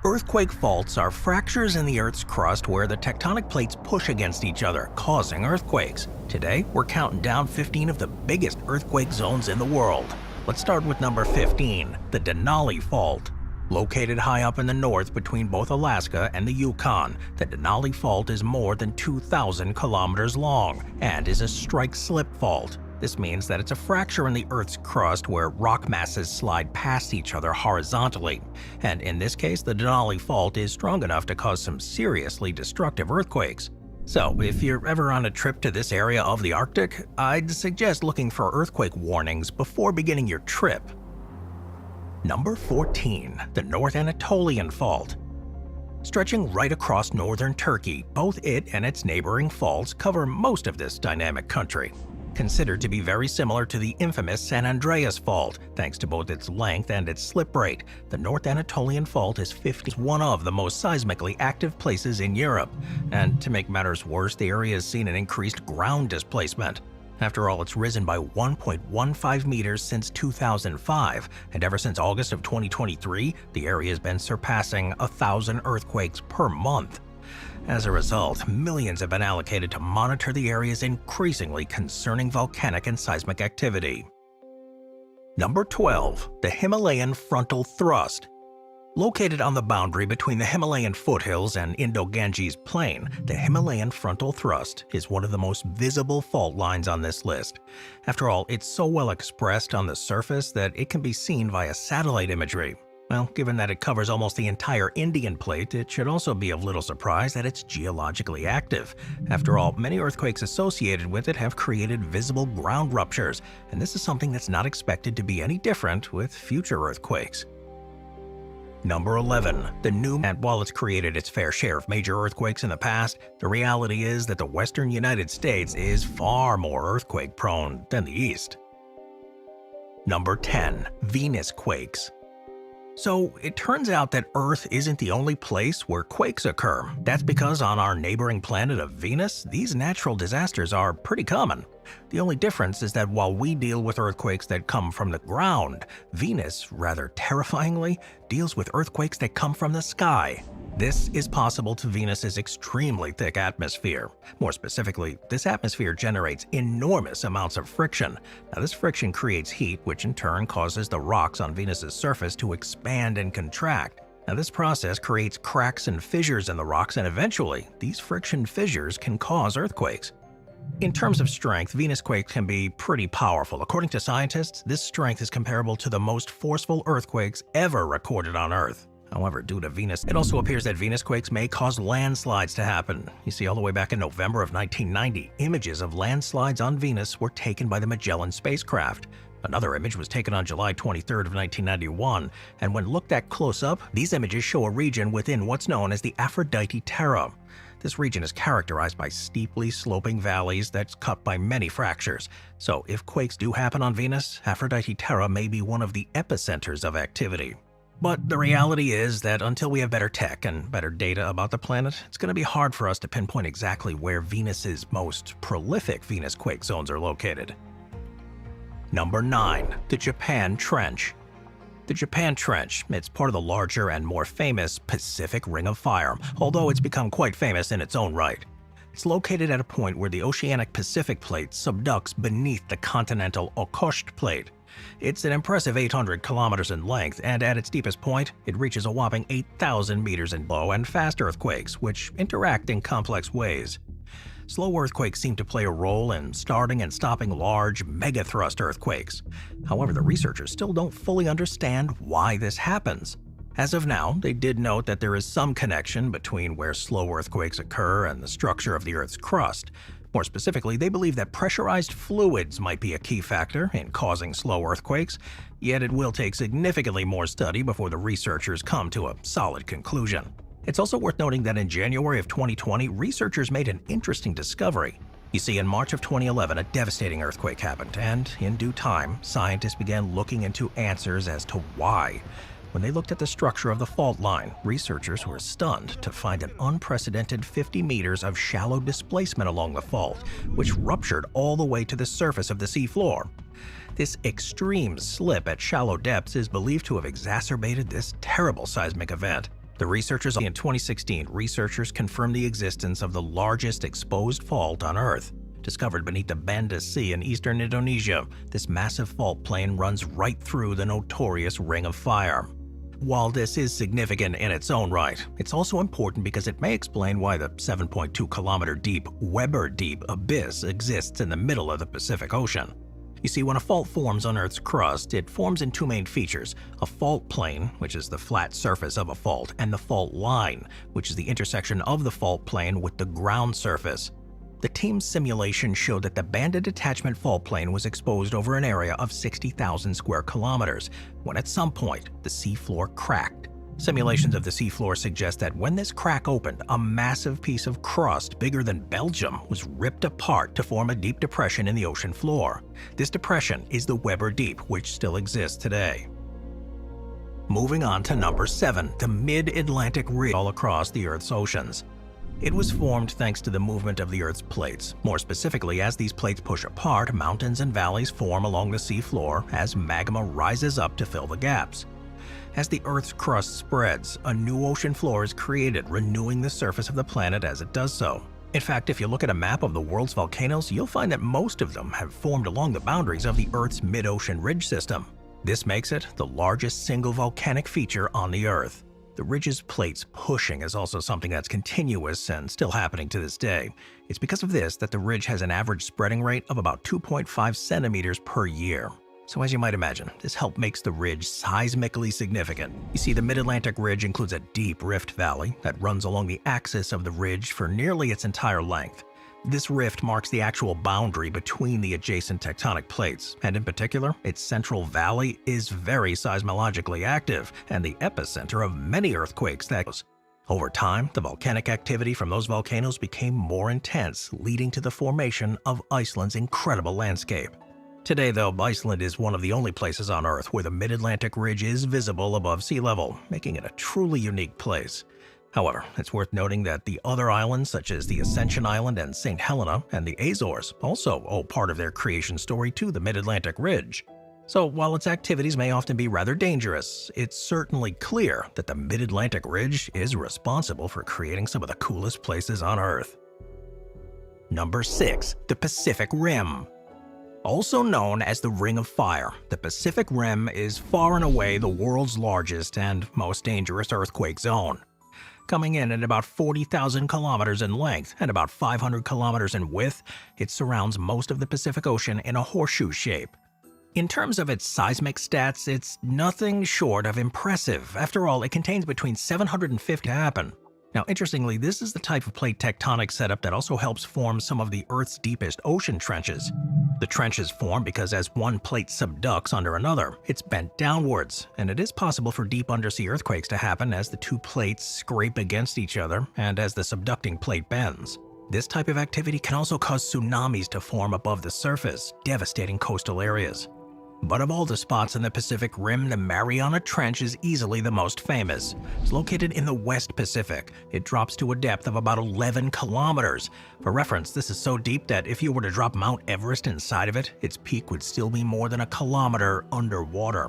Earthquake faults are fractures in the Earth's crust where the tectonic plates push against each other, causing earthquakes. Today, we're counting down 15 of the biggest earthquake zones in the world. Let's start with number 15, the Denali Fault. Located high up in the north between both Alaska and the Yukon, the Denali Fault is more than 2,000 kilometers long and is a strike-slip fault. This means that it's a fracture in the Earth's crust where rock masses slide past each other horizontally. And in this case, the Denali Fault is strong enough to cause some seriously destructive earthquakes. So, if you're ever on a trip to this area of the Arctic, I'd suggest looking for earthquake warnings before beginning your trip. Number 14, the North Anatolian Fault. Stretching right across northern Turkey, both it and its neighboring faults cover most of this dynamic country. Considered to be very similar to the infamous San Andreas Fault, thanks to both its length and its slip rate. The North Anatolian Fault is one of the most seismically active places in Europe, and to make matters worse, the area has seen an increased ground displacement. After all, it's risen by 1.15 meters since 2005, and ever since August of 2023, the area has been surpassing 1,000 earthquakes per month. As a result, millions have been allocated to monitor the area's increasingly concerning volcanic and seismic activity. Number 12, the Himalayan Frontal Thrust. Located on the boundary between the Himalayan foothills and Indo-Ganges Plain, the Himalayan Frontal Thrust is one of the most visible fault lines on this list. After all, it's so well expressed on the surface that it can be seen via satellite imagery. Well, given that it covers almost the entire Indian plate, it should also be of little surprise that it's geologically active. After all, many earthquakes associated with it have created visible ground ruptures, and this is something that's not expected to be any different with future earthquakes. Number 11, the New. And while it's created its fair share of major earthquakes in the past, the reality is that the western United States is far more earthquake-prone than the East. Number 10, Venus quakes. So, it turns out that Earth isn't the only place where quakes occur. That's because on our neighboring planet of Venus, these natural disasters are pretty common. The only difference is that while we deal with earthquakes that come from the ground, Venus, rather terrifyingly, deals with earthquakes that come from the sky. This is possible to Venus's extremely thick atmosphere. More specifically, this atmosphere generates enormous amounts of friction. Now, this friction creates heat, which in turn causes the rocks on Venus's surface to expand and contract. Now, this process creates cracks and fissures in the rocks, and eventually, these friction fissures can cause earthquakes. In terms of strength, Venus quakes can be pretty powerful. According to scientists, this strength is comparable to the most forceful earthquakes ever recorded on Earth. However, due to Venus, it also appears that Venus quakes may cause landslides to happen. You see, all the way back in November of 1990, images of landslides on Venus were taken by the Magellan spacecraft. Another image was taken on July 23rd of 1991, and when looked at close up, these images show a region within what's known as the Aphrodite Terra. This region is characterized by steeply sloping valleys that's cut by many fractures. So if quakes do happen on Venus, Aphrodite Terra may be one of the epicenters of activity. But the reality is that until we have better tech and better data about the planet, it's going to be hard for us to pinpoint exactly where Venus's most prolific Venus quake zones are located. Number 9, the Japan Trench. The Japan Trench, it's part of the larger and more famous Pacific Ring of Fire, although it's become quite famous in its own right. It's located at a point where the oceanic Pacific plate subducts beneath the continental Okhotsk plate. It's an impressive 800 kilometers in length, and at its deepest point, it reaches a whopping 8,000 meters in low and fast earthquakes, which interact in complex ways. Slow earthquakes seem to play a role in starting and stopping large, megathrust earthquakes. However, the researchers still don't fully understand why this happens. As of now, they did note that there is some connection between where slow earthquakes occur and the structure of the Earth's crust. More specifically, they believe that pressurized fluids might be a key factor in causing slow earthquakes, yet it will take significantly more study before the researchers come to a solid conclusion. It's also worth noting that in January of 2020, researchers made an interesting discovery. You see, in March of 2011, a devastating earthquake happened, and in due time, scientists began looking into answers as to why. When they looked at the structure of the fault line, researchers were stunned to find an unprecedented 50 meters of shallow displacement along the fault, which ruptured all the way to the surface of the seafloor. This extreme slip at shallow depths is believed to have exacerbated this terrible seismic event. In 2016, researchers confirmed the existence of the largest exposed fault on Earth. Discovered beneath the Banda Sea in eastern Indonesia, this massive fault plain runs right through the notorious Ring of Fire. While this is significant in its own right, it's also important because it may explain why the 7.2-kilometer deep Weber Deep abyss exists in the middle of the Pacific Ocean. You see, when a fault forms on Earth's crust, it forms in two main features: a fault plane, which is the flat surface of a fault, and the fault line, which is the intersection of the fault plane with the ground surface. The team's simulation showed that the Banda Detachment fault plane was exposed over an area of 60,000 square kilometers, when at some point the seafloor cracked. Simulations of the seafloor suggest that when this crack opened, a massive piece of crust bigger than Belgium was ripped apart to form a deep depression in the ocean floor. This depression is the Weber Deep, which still exists today. Moving on to number 7, the Mid-Atlantic Ridge all across the Earth's oceans. It was formed thanks to the movement of the Earth's plates. More specifically, as these plates push apart, mountains and valleys form along the seafloor as magma rises up to fill the gaps. As the Earth's crust spreads, a new ocean floor is created, renewing the surface of the planet as it does so. In fact, if you look at a map of the world's volcanoes, you'll find that most of them have formed along the boundaries of the Earth's mid-ocean ridge system. This makes it the largest single volcanic feature on the Earth. The ridge's plates pushing is also something that's continuous and still happening to this day. It's because of this that the ridge has an average spreading rate of about 2.5 centimeters per year. So as you might imagine, this help makes the ridge seismically significant. You see, the Mid-Atlantic Ridge includes a deep rift valley that runs along the axis of the ridge for nearly its entire length. This rift marks the actual boundary between the adjacent tectonic plates, and in particular, its central valley is very seismologically active and the epicenter of many earthquakes that over time, the volcanic activity from those volcanoes became more intense, leading to the formation of Iceland's incredible landscape. Today, though, Iceland is one of the only places on Earth where the Mid-Atlantic Ridge is visible above sea level, making it a truly unique place. However, it's worth noting that the other islands, such as the Ascension Island and St. Helena and the Azores, also owe part of their creation story to the Mid-Atlantic Ridge. So while its activities may often be rather dangerous, it's certainly clear that the Mid-Atlantic Ridge is responsible for creating some of the coolest places on Earth. Number 6. The Pacific Rim. Also known as the Ring of Fire, the Pacific Rim is far and away the world's largest and most dangerous earthquake zone. Coming in at about 40,000 kilometers in length and about 500 kilometers in width, it surrounds most of the Pacific Ocean in a horseshoe shape. In terms of its seismic stats, it's nothing short of impressive. After all, it contains between 750 to happen. Now, interestingly, this is the type of plate tectonic setup that also helps form some of the Earth's deepest ocean trenches. The trenches form because as one plate subducts under another, it's bent downwards, and it is possible for deep undersea earthquakes to happen as the two plates scrape against each other and as the subducting plate bends. This type of activity can also cause tsunamis to form above the surface, devastating coastal areas. But of all the spots in the Pacific Rim, the Mariana Trench is easily the most famous. It's located in the West Pacific. It drops to a depth of about 11 kilometers. For reference, this is so deep that if you were to drop Mount Everest inside of it, its peak would still be more than a kilometer underwater.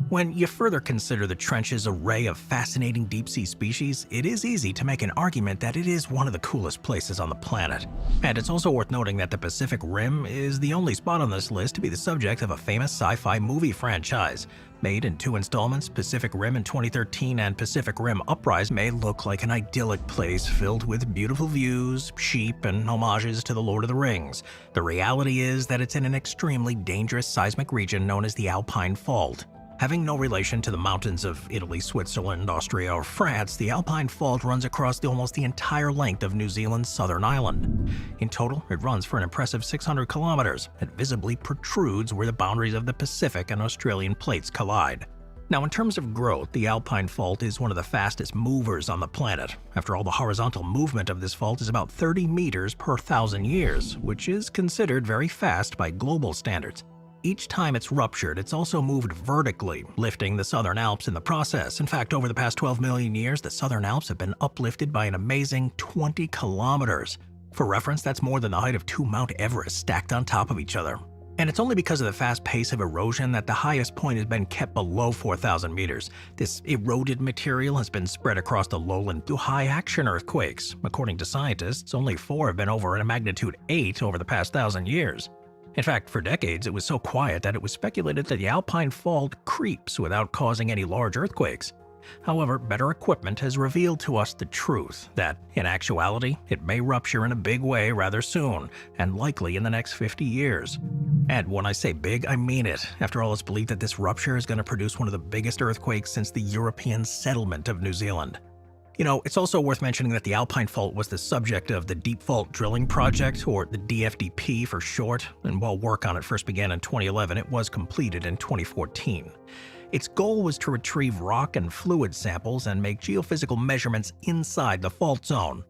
When you further consider the trench's array of fascinating deep-sea species, it is easy to make an argument that it is one of the coolest places on the planet. And it's also worth noting that the Pacific Rim is the only spot on this list to be the subject of a famous sci-fi movie franchise. Made in 2 installments, Pacific Rim in 2013 and Pacific Rim Uprising may look like an idyllic place filled with beautiful views, sheep, and homages to the Lord of the Rings. The reality is that it's in an extremely dangerous seismic region known as the Alpine Fault. Having no relation to the mountains of Italy, Switzerland, Austria, or France, the Alpine Fault runs across almost the entire length of New Zealand's southern island. In total, it runs for an impressive 600 kilometers and visibly protrudes where the boundaries of the Pacific and Australian plates collide. Now, in terms of growth, the Alpine Fault is one of the fastest movers on the planet. After all, the horizontal movement of this fault is about 30 meters per 1,000 years, which is considered very fast by global standards. Each time it's ruptured, it's also moved vertically, lifting the Southern Alps in the process. In fact, over the past 12 million years, the Southern Alps have been uplifted by an amazing 20 kilometers. For reference, that's more than the height of 2 Mount Everest stacked on top of each other. And it's only because of the fast pace of erosion that the highest point has been kept below 4,000 meters. This eroded material has been spread across the lowland through high-action earthquakes. According to scientists, only 4 have been over a magnitude 8 over the past 1,000 years. In fact, for decades, it was so quiet that it was speculated that the Alpine Fault creeps without causing any large earthquakes. However, better equipment has revealed to us the truth that, in actuality, it may rupture in a big way rather soon, and likely in the next 50 years. And when I say big, I mean it. After all, it's believed that this rupture is going to produce one of the biggest earthquakes since the European settlement of New Zealand. You know, it's also worth mentioning that the Alpine Fault was the subject of the Deep Fault Drilling Project, or the DFDP for short, and while work on it first began in 2011, it was completed in 2014. Its goal was to retrieve rock and fluid samples and make geophysical measurements inside the fault zone.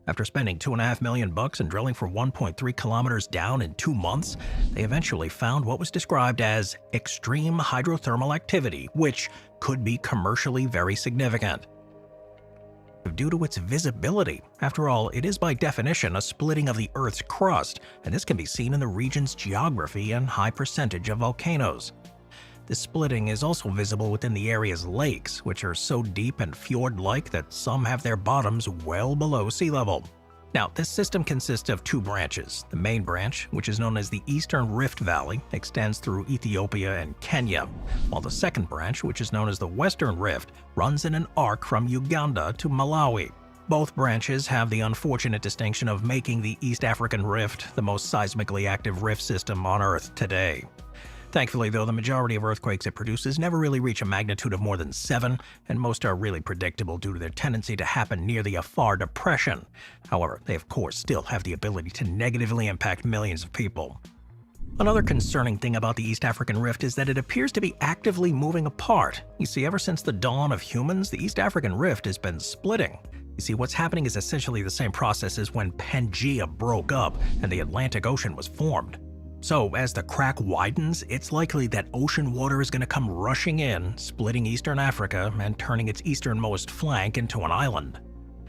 After spending $2.5 million and drilling for 1.3 kilometers down in 2 months, they eventually found what was described as extreme hydrothermal activity, which could be commercially very significant. Due to its visibility. After all, it is by definition a splitting of the Earth's crust, and this can be seen in the region's geography and high percentage of volcanoes. This splitting is also visible within the area's lakes, which are so deep and fjord-like that some have their bottoms well below sea level. Now, this system consists of 2 branches. The main branch, which is known as the Eastern Rift Valley, extends through Ethiopia and Kenya, while the second branch, which is known as the Western Rift, runs in an arc from Uganda to Malawi. Both branches have the unfortunate distinction of making the East African Rift the most seismically active rift system on Earth today. Thankfully, though, the majority of earthquakes it produces never really reach a magnitude of more than 7, and most are really predictable due to their tendency to happen near the Afar Depression. However, they of course still have the ability to negatively impact millions of people. Another concerning thing about the East African Rift is that it appears to be actively moving apart. You see, ever since the dawn of humans, the East African Rift has been splitting. You see, what's happening is essentially the same process as when Pangaea broke up and the Atlantic Ocean was formed. So, as the crack widens, it's likely that ocean water is going to come rushing in, splitting eastern Africa and turning its easternmost flank into an island.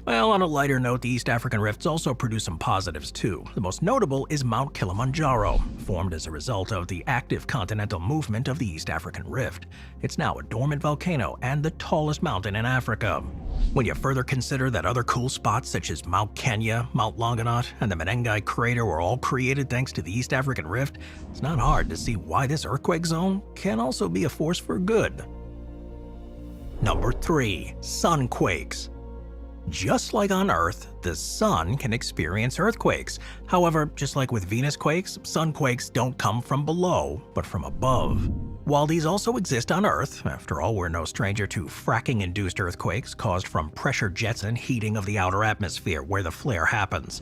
Well, on a lighter note, the East African rifts also produce some positives too. The most notable is Mount Kilimanjaro, formed as a result of the active continental movement of the East African Rift. It's now a dormant volcano and the tallest mountain in Africa. When you further consider that other cool spots such as Mount Kenya, Mount Longonot, and the Menengai crater were all created thanks to the East African Rift, it's not hard to see why this earthquake zone can also be a force for good. Number 3. Sunquakes. Just like on Earth, the sun can experience earthquakes. However, just like with Venus quakes, sunquakes don't come from below, but from above. While these also exist on Earth, after all, we're no stranger to fracking-induced earthquakes caused from pressure jets and heating of the outer atmosphere where the flare happens.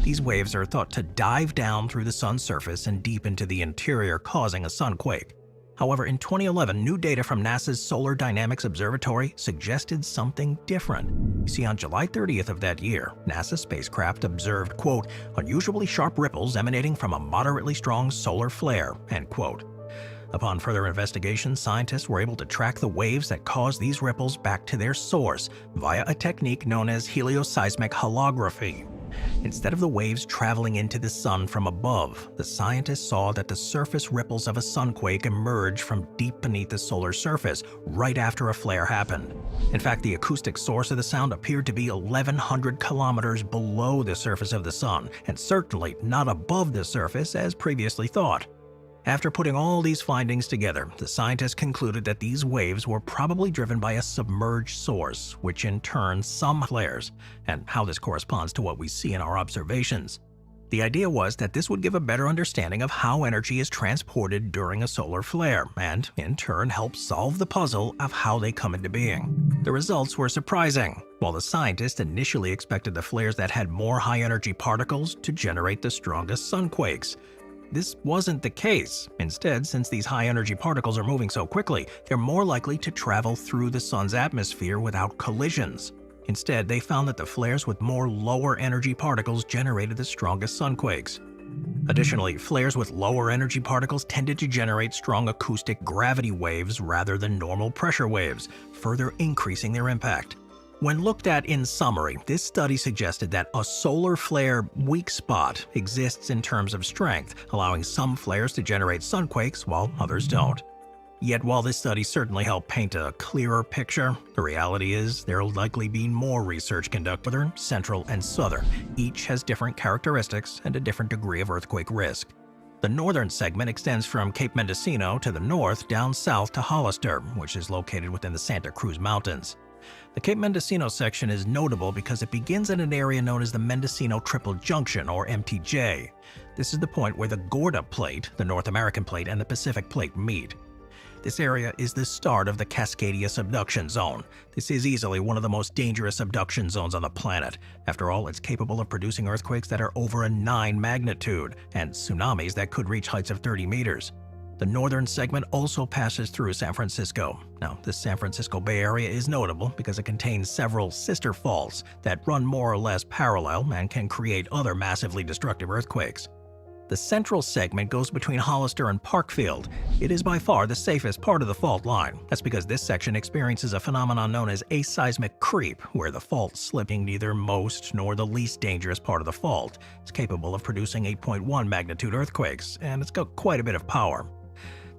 These waves are thought to dive down through the sun's surface and deep into the interior, causing a sunquake. However, in 2011, new data from NASA's Solar Dynamics Observatory suggested something different. You see, on July 30th of that year, NASA spacecraft observed, quote, unusually sharp ripples emanating from a moderately strong solar flare, end quote. Upon further investigation, scientists were able to track the waves that caused these ripples back to their source via a technique known as helioseismic holography. Instead of the waves traveling into the sun from above, the scientists saw that the surface ripples of a sunquake emerged from deep beneath the solar surface right after a flare happened. In fact, the acoustic source of the sound appeared to be 1,100 kilometers below the surface of the sun, and certainly not above the surface as previously thought. After putting all these findings together, the scientists concluded that these waves were probably driven by a submerged source, which in turn some flares, and how this corresponds to what we see in our observations. The idea was that this would give a better understanding of how energy is transported during a solar flare, and in turn help solve the puzzle of how they come into being. The results were surprising. While the scientists initially expected the flares that had more high-energy particles to generate the strongest sunquakes, this wasn't the case. Instead, since these high-energy particles are moving so quickly, they're more likely to travel through the sun's atmosphere without collisions. Instead, they found that the flares with more lower-energy particles generated the strongest sunquakes. Additionally, flares with lower energy particles tended to generate strong acoustic gravity waves rather than normal pressure waves, further increasing their impact. When looked at in summary, this study suggested that a solar flare weak spot exists in terms of strength, allowing some flares to generate sunquakes while others don't. Yet while this study certainly helped paint a clearer picture, the reality is there'll likely be more research conducted northern, central, and southern. Each has different characteristics and a different degree of earthquake risk. The northern segment extends from Cape Mendocino to the north down south to Hollister, which is located within the Santa Cruz Mountains. The Cape Mendocino section is notable because it begins in an area known as the Mendocino Triple Junction, or MTJ. This is the point where the Gorda Plate, the North American Plate, and the Pacific Plate meet. This area is the start of the Cascadia subduction zone. This is easily one of the most dangerous subduction zones on the planet. After all, it's capable of producing earthquakes that are over a 9 magnitude, and tsunamis that could reach heights of 30 meters. The northern segment also passes through San Francisco. Now, the San Francisco Bay Area is notable because it contains several sister faults that run more or less parallel and can create other massively destructive earthquakes. The central segment goes between Hollister and Parkfield. It is by far the safest part of the fault line. That's because this section experiences a phenomenon known as aseismic creep, where the fault slipping neither most nor the least dangerous part of the fault. It's capable of producing 8.1 magnitude earthquakes, and it's got quite a bit of power.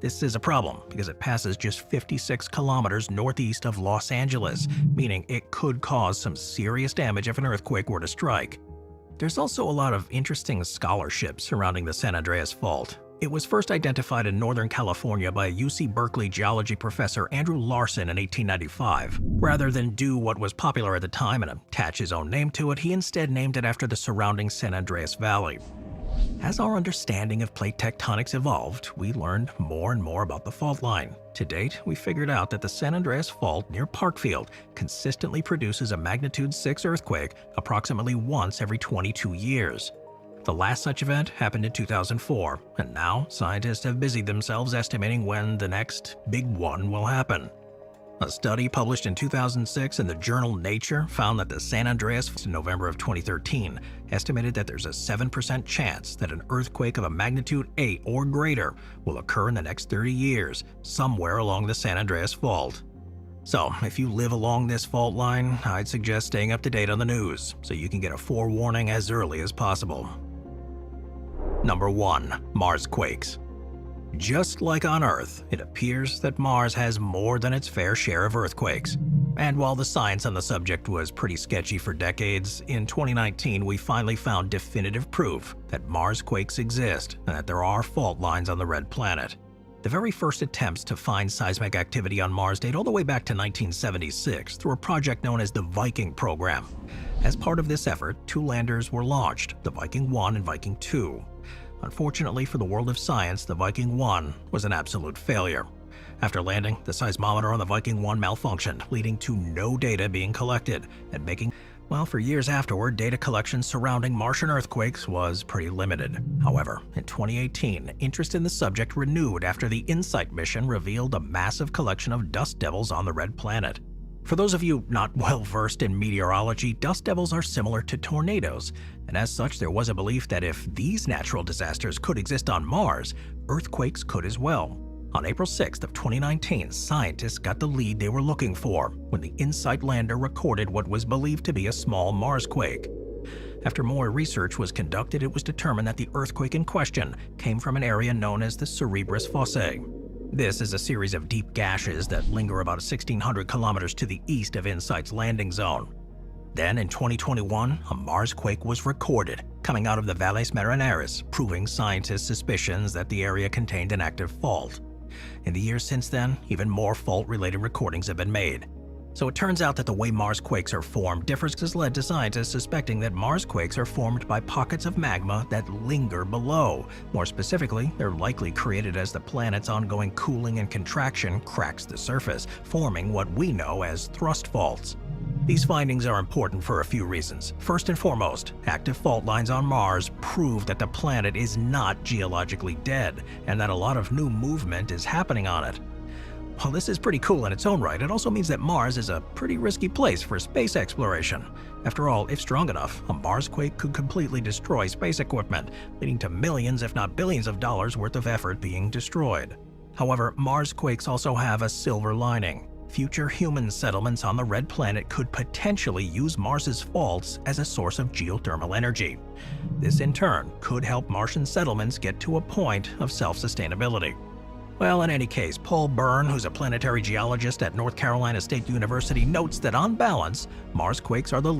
This is a problem because it passes just 56 kilometers northeast of Los Angeles, meaning it could cause some serious damage if an earthquake were to strike. There's also a lot of interesting scholarship surrounding the San Andreas Fault. It was first identified in Northern California by UC Berkeley geology professor Andrew Larson in 1895. Rather than do what was popular at the time and attach his own name to it, he instead named it after the surrounding San Andreas Valley. As our understanding of plate tectonics evolved, we learned more and more about the fault line. To date, we figured out that the San Andreas Fault near Parkfield consistently produces a magnitude 6 earthquake approximately once every 22 years. The last such event happened in 2004, and now scientists have busied themselves estimating when the next big one will happen. A study published in 2006 in the journal Nature found that the San Andreas in November of 2013 estimated that there's a 7% chance that an earthquake of a magnitude 8 or greater will occur in the next 30 years, somewhere along the San Andreas Fault. So, if you live along this fault line, I'd suggest staying up to date on the news so you can get a forewarning as early as possible. Number 1. Mars quakes. Just like on Earth, it appears that Mars has more than its fair share of earthquakes. And while the science on the subject was pretty sketchy for decades, in 2019 we finally found definitive proof that Mars quakes exist and that there are fault lines on the red planet. The very first attempts to find seismic activity on Mars date all the way back to 1976 through a project known as the Viking program. As part of this effort, 2 landers were launched, the Viking 1 and Viking 2. Unfortunately for the world of science, the Viking 1 was an absolute failure. After landing, the seismometer on the Viking 1 malfunctioned, leading to no data being collected and making, well, for years afterward, data collection surrounding Martian earthquakes was pretty limited. However, in 2018, interest in the subject renewed after the InSight mission revealed a massive collection of dust devils on the red planet. For those of you not well versed in meteorology, dust devils are similar to tornadoes, and as such there was a belief that if these natural disasters could exist on Mars, earthquakes could as well. On April 6th of 2019, scientists got the lead they were looking for when the InSight lander recorded what was believed to be a small Marsquake. After more research was conducted, it was determined that the earthquake in question came from an area known as the Cerebras Fossae. This is a series of deep gashes that linger about 1,600 kilometers to the east of InSight's landing zone. Then in 2021, a Marsquake was recorded, coming out of the Valles Marineris, proving scientists' suspicions that the area contained an active fault. In the years since then, even more fault-related recordings have been made. So it turns out that the way Marsquakes are formed differs, has led to scientists suspecting that Marsquakes are formed by pockets of magma that linger below. More specifically, they're likely created as the planet's ongoing cooling and contraction cracks the surface, forming what we know as thrust faults. These findings are important for a few reasons. First and foremost, active fault lines on Mars prove that the planet is not geologically dead, and that a lot of new movement is happening on it. While this is pretty cool in its own right, it also means that Mars is a pretty risky place for space exploration. After all, if strong enough, a Marsquake could completely destroy space equipment, leading to millions if not billions of dollars worth of effort being destroyed. However, Marsquakes also have a silver lining. future human settlements on the Red Planet could potentially use Mars's faults as a source of geothermal energy. This in turn could help Martian settlements get to a point of self-sustainability. Well, in any case, Paul Byrne, who's a planetary geologist at North Carolina State University, notes that on balance, Mars quakes are the